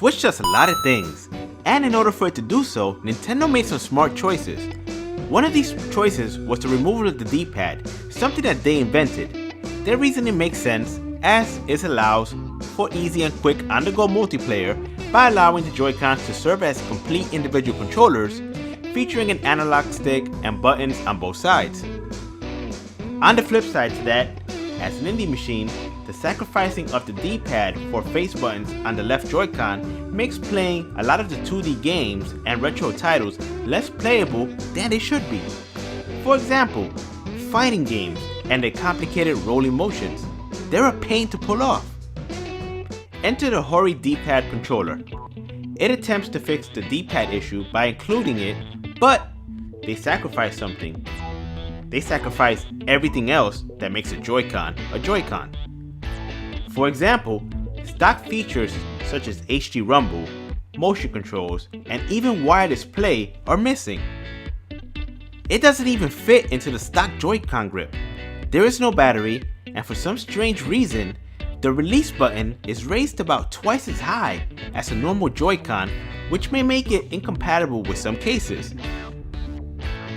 Switch does a lot of things, and in order for it to do so, Nintendo made some smart choices. One of these choices was the removal of the D-pad, something that they invented. Their reasoning makes sense, as it allows for easy and quick on-the-go multiplayer by allowing the Joy-Cons to serve as complete individual controllers, featuring an analog stick and buttons on both sides. On the flip side to that, as an indie machine, the sacrificing of the D-pad for face buttons on the left Joy-Con makes playing a lot of the 2D games and retro titles less playable than they should be. For example, fighting games and their complicated rolling motions. They're a pain to pull off. Enter the Hori D-pad controller. It attempts to fix the D-pad issue by including it, but they sacrifice something. They sacrifice everything else that makes a Joy-Con a Joy-Con. For example, stock features such as HD rumble, motion controls, and even wireless play are missing. It doesn't even fit into the stock Joy-Con grip. There is no battery, and for some strange reason, the release button is raised about twice as high as a normal Joy-Con, which may make it incompatible with some cases.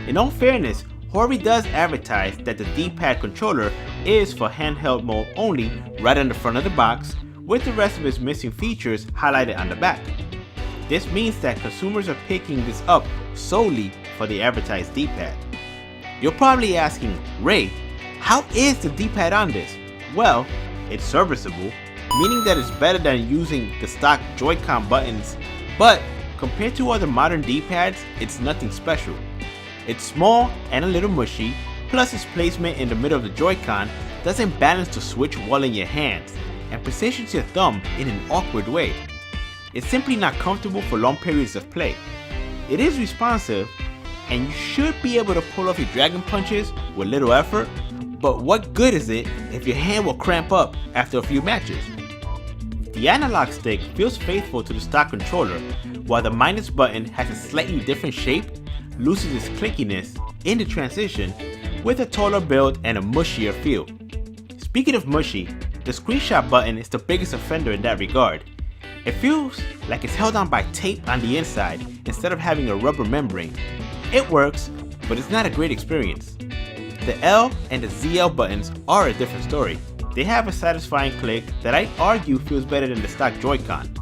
In all fairness, Hori does advertise that the D-pad controller is for handheld mode only right on the front of the box, with the rest of its missing features highlighted on the back. This means that consumers are picking this up solely for the advertised D-pad. You're probably asking, Ray, how is the D-pad on this? Well, it's serviceable, meaning that it's better than using the stock Joy-Con buttons, but compared to other modern D-pads, it's nothing special. It's small and a little mushy, plus its placement in the middle of the Joy-Con doesn't balance the Switch well in your hands and positions your thumb in an awkward way. It's simply not comfortable for long periods of play. It is responsive, and you should be able to pull off your dragon punches with little effort, but what good is it if your hand will cramp up after a few matches? The analog stick feels faithful to the stock controller, while the minus button has a slightly different shape, loses its clickiness in the transition with a taller build and a mushier feel. Speaking of mushy, the screenshot button is the biggest offender in that regard. It feels like it's held on by tape on the inside instead of having a rubber membrane. It works, but it's not a great experience. The L and the ZL buttons are a different story. They have a satisfying click that I argue feels better than the stock Joy-Con.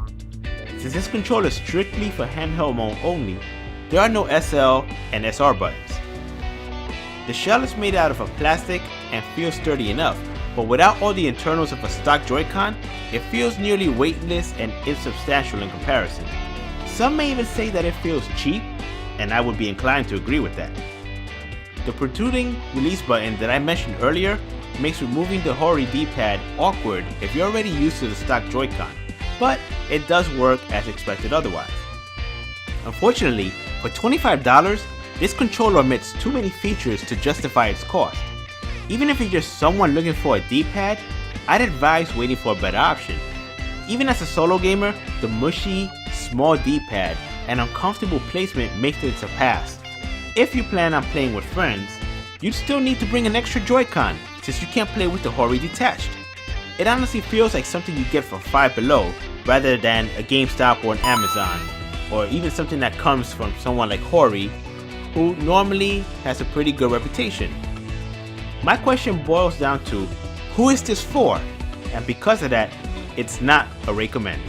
Since this controller is strictly for handheld mode only, there are no SL and SR buttons. The shell is made out of a plastic and feels sturdy enough, but without all the internals of a stock Joy-Con, it feels nearly weightless and insubstantial in comparison. Some may even say that it feels cheap, and I would be inclined to agree with that. The protruding release button that I mentioned earlier makes removing the Hori D-pad awkward if you're already used to the stock Joy-Con, but it does work as expected otherwise. Unfortunately, for $25, this controller omits too many features to justify its cost. Even if you're just someone looking for a D-pad, I'd advise waiting for a better option. Even as a solo gamer, the mushy, small D-pad and uncomfortable placement makes it a pass. If you plan on playing with friends, you'd still need to bring an extra Joy-Con since you can't play with the Hori detached. It honestly feels like something you get from Five Below rather than a GameStop or an Amazon, or even something that comes from someone like Hori, who normally has a pretty good reputation. My question boils down to, who is this for? And because of that, it's not a recommend.